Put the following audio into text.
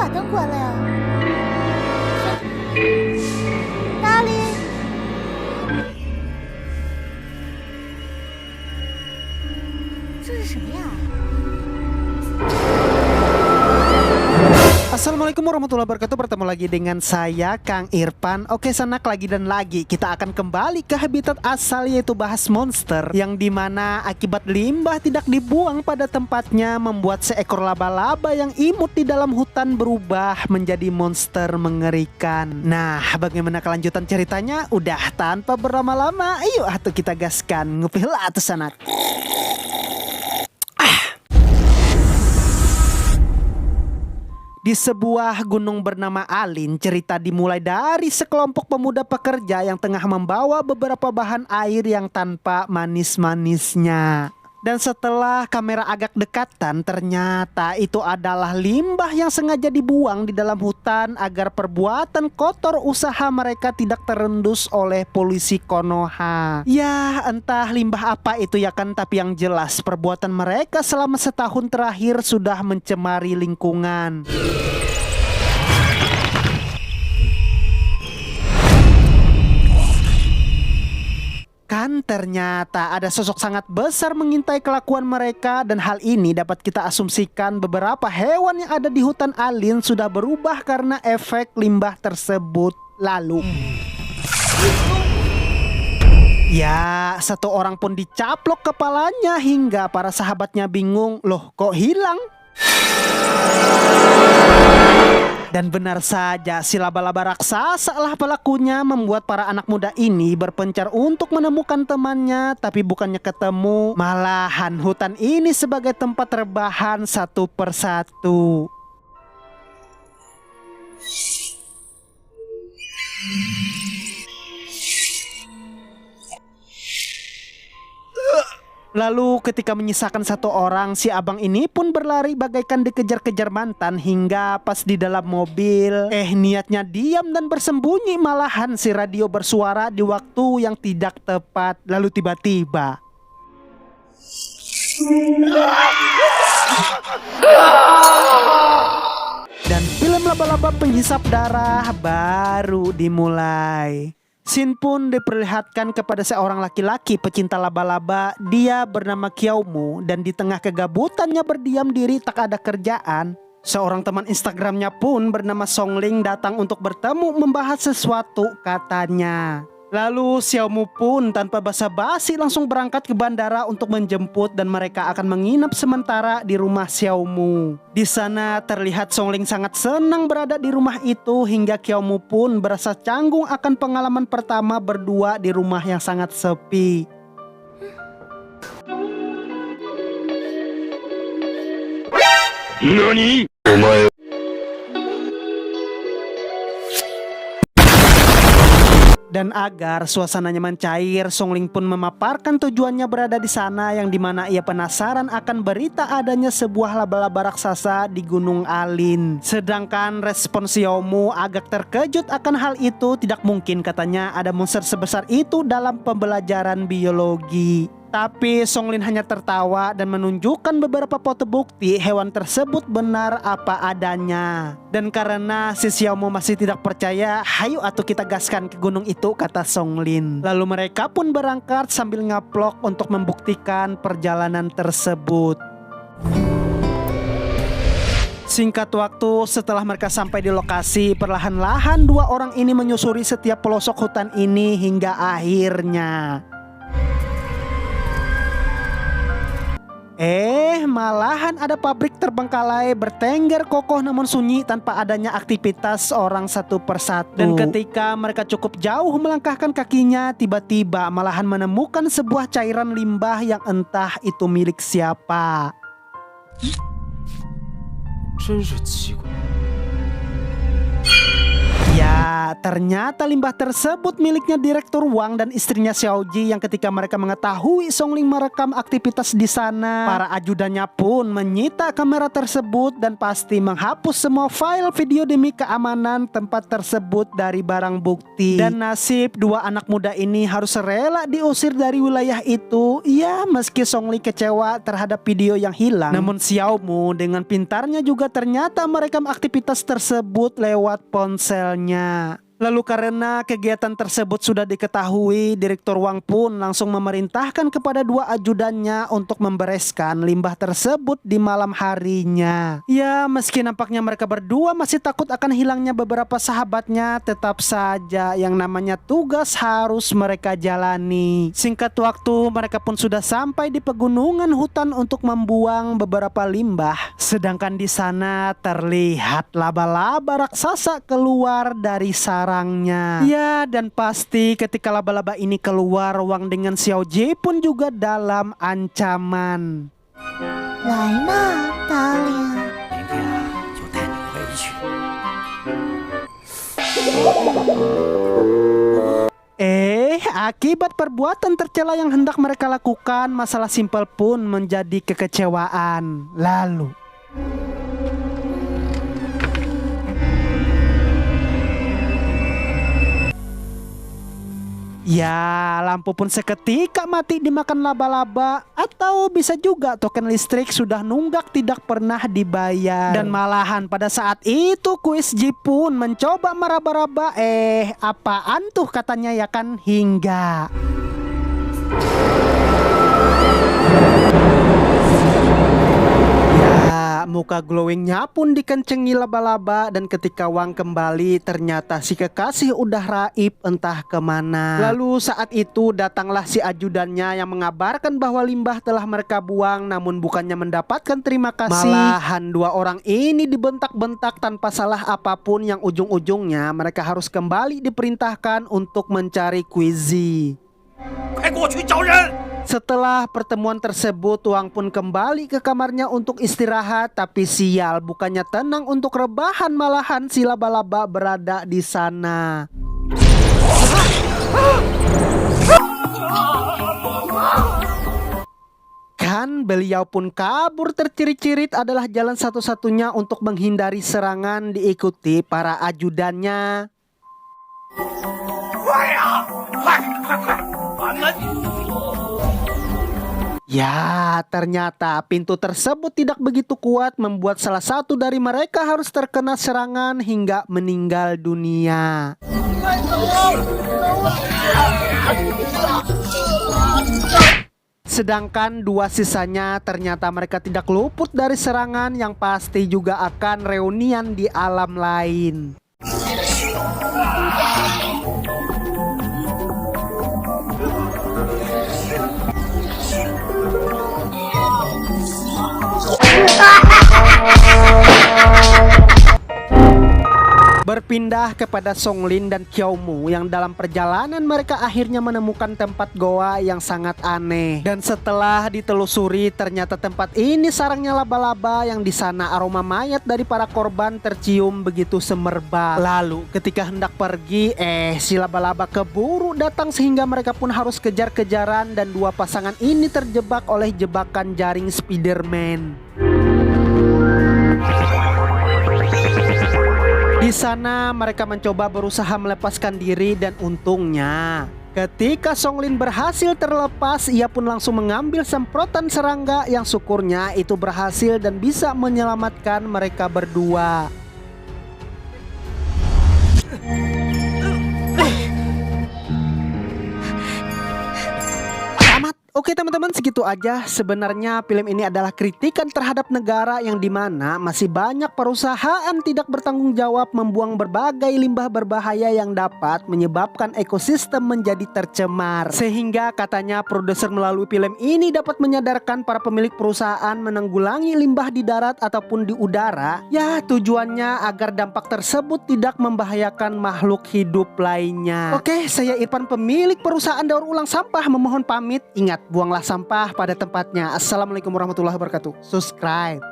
把灯关了呀？哪里？这是什么呀？ Assalamualaikum warahmatullahi wabarakatuh. Bertemu lagi dengan saya Kang Irfan. Oke, sanak lagi dan lagi kita akan kembali ke habitat asal, yaitu bahas monster, yang dimana akibat limbah tidak dibuang pada tempatnya membuat seekor laba-laba yang imut di dalam hutan berubah menjadi monster mengerikan. Nah, bagaimana kelanjutan ceritanya? Udah tanpa berlama-lama, ayo atuh kita gaskan. Ngupil atuh sanak. Di sebuah gunung bernama Alin, cerita dimulai dari sekelompok pemuda pekerja yang tengah membawa beberapa bahan air yang tanpa manis-manisnya. Dan setelah kamera agak dekatan, ternyata itu adalah limbah yang sengaja dibuang di dalam hutan agar perbuatan kotor usaha mereka tidak terendus oleh polisi Konoha. Ya, entah limbah apa itu ya kan, tapi yang jelas perbuatan mereka selama setahun terakhir sudah mencemari lingkungan. Kan ternyata ada sosok sangat besar mengintai kelakuan mereka, dan hal ini dapat kita asumsikan beberapa hewan yang ada di hutan Alin sudah berubah karena efek limbah tersebut. Lalu ya, satu orang pun dicaplok kepalanya hingga para sahabatnya bingung, loh kok hilang? Dan benar saja, si laba-laba raksasa lah pelakunya, membuat para anak muda ini berpencar untuk menemukan temannya. Tapi bukannya ketemu, malahan hutan ini sebagai tempat rebahan satu persatu. Lalu ketika menyisakan satu orang, si abang ini pun berlari bagaikan dikejar-kejar mantan hingga pas di dalam mobil. Niatnya diam dan bersembunyi, malahan si radio bersuara di waktu yang tidak tepat. Lalu tiba-tiba dan film laba-laba penghisap darah baru dimulai. Scene pun diperlihatkan kepada seorang laki-laki pecinta laba-laba. Dia bernama Kyomu, dan di tengah kegabutannya berdiam diri tak ada kerjaan, seorang teman Instagramnya pun bernama Songling datang untuk bertemu membahas sesuatu katanya. Lalu Xiaomu pun tanpa basa-basi langsung berangkat ke bandara untuk menjemput, dan mereka akan menginap sementara di rumah Xiaomu. Di sana terlihat Songling sangat senang berada di rumah itu, hingga Xiaomu pun berasa canggung akan pengalaman pertama berdua di rumah yang sangat sepi. NANI? Dan agar suasananya mencair, Songling pun memaparkan tujuannya berada di sana, yang dimana ia penasaran akan berita adanya sebuah laba-laba raksasa di Gunung Alin. Sedangkan respon Xiaomu agak terkejut akan hal itu. Tidak mungkin katanya ada monster sebesar itu dalam pembelajaran biologi. Tapi Songling hanya tertawa dan menunjukkan beberapa foto bukti hewan tersebut benar apa adanya. Dan karena si Xiaomu masih tidak percaya, hayu atuh kita gaskan ke gunung itu, kata Songling. Lalu mereka pun berangkat sambil ngaplok untuk membuktikan perjalanan tersebut. Singkat waktu setelah mereka sampai di lokasi, perlahan-lahan dua orang ini menyusuri setiap pelosok hutan ini hingga akhirnya malahan ada pabrik terbengkalai bertengger kokoh namun sunyi tanpa adanya aktivitas orang satu persatu. Dan ketika mereka cukup jauh melangkahkan kakinya, tiba-tiba malahan menemukan sebuah cairan limbah yang entah itu milik siapa. 真是奇怪。 Ya, Ya, ternyata limbah tersebut miliknya Direktur Wang dan istrinya Xiaoji yang ketika mereka mengetahui Songling merekam aktivitas di sana, para ajudannya pun menyita kamera tersebut dan pasti menghapus semua file video demi keamanan tempat tersebut dari barang bukti. Dan nasib dua anak muda ini harus rela diusir dari wilayah itu. Ya, meski Songling kecewa terhadap video yang hilang, namun Xiao Mu dengan pintarnya juga ternyata merekam aktivitas tersebut lewat ponselnya. Lalu karena kegiatan tersebut sudah diketahui, Direktur Wang pun langsung memerintahkan kepada dua ajudannya untuk membereskan limbah tersebut di malam harinya. Ya, meski nampaknya mereka berdua masih takut akan hilangnya beberapa sahabatnya, tetap saja yang namanya tugas harus mereka jalani. Singkat waktu, mereka pun sudah sampai di pegunungan hutan untuk membuang beberapa limbah. Sedangkan di sana terlihat laba-laba raksasa keluar dari sarang. Ya, dan pasti ketika laba-laba ini keluar, Wang dengan Xiaoji pun juga dalam ancaman. 来嘛，达令。明天啊，就带你回去。 Akibat perbuatan tercela yang hendak mereka lakukan, masalah simpel pun menjadi kekecewaan. Lalu ya, lampu pun seketika mati dimakan laba-laba. Atau bisa juga token listrik sudah nunggak tidak pernah dibayar. Dan malahan pada saat itu Kuis Ji pun mencoba meraba-raba. Apaan tuh katanya ya kan, hingga muka glowingnya pun dikencengi laba-laba. Dan ketika Wang kembali, ternyata si kekasih udah raib entah kemana. Lalu saat itu datanglah si ajudannya yang mengabarkan bahwa limbah telah mereka buang, namun bukannya mendapatkan terima kasih, malahan dua orang ini dibentak-bentak tanpa salah apapun, yang ujung-ujungnya mereka harus kembali diperintahkan untuk mencari Kuizi. Setelah pertemuan tersebut, Wang pun kembali ke kamarnya untuk istirahat. Tapi sial, bukannya tenang untuk rebahan, malahan si laba-laba berada di sana. Kan beliau pun kabur tercirit-cirit adalah jalan satu-satunya untuk menghindari serangan, diikuti para ajudannya. Ya, ternyata pintu tersebut tidak begitu kuat, membuat salah satu dari mereka harus terkena serangan hingga meninggal dunia. Sedangkan dua sisanya ternyata mereka tidak luput dari serangan, yang pasti juga akan reunian di alam lain. Berpindah kepada Songlin dan Qiaomu, yang dalam perjalanan mereka akhirnya menemukan tempat goa yang sangat aneh. Dan setelah ditelusuri, ternyata tempat ini sarangnya laba-laba, yang di sana aroma mayat dari para korban tercium begitu semerbak. Lalu ketika hendak pergi, si laba-laba keburu datang sehingga mereka pun harus kejar-kejaran, dan dua pasangan ini terjebak oleh jebakan jaring Spiderman. Di sana mereka mencoba berusaha melepaskan diri, dan untungnya ketika Songlin berhasil terlepas, ia pun langsung mengambil semprotan serangga yang syukurnya itu berhasil dan bisa menyelamatkan mereka berdua. Oke teman-teman, segitu aja. Sebenarnya film ini adalah kritikan terhadap negara yang dimana masih banyak perusahaan tidak bertanggung jawab membuang berbagai limbah berbahaya yang dapat menyebabkan ekosistem menjadi tercemar. Sehingga katanya produser melalui film ini dapat menyadarkan para pemilik perusahaan menanggulangi limbah di darat ataupun di udara. Ya, tujuannya agar dampak tersebut tidak membahayakan makhluk hidup lainnya. Oke, saya Irfan, pemilik perusahaan daur ulang sampah, memohon pamit. Ingat, buanglah sampah pada tempatnya. Assalamualaikum warahmatullahi wabarakatuh. Subscribe.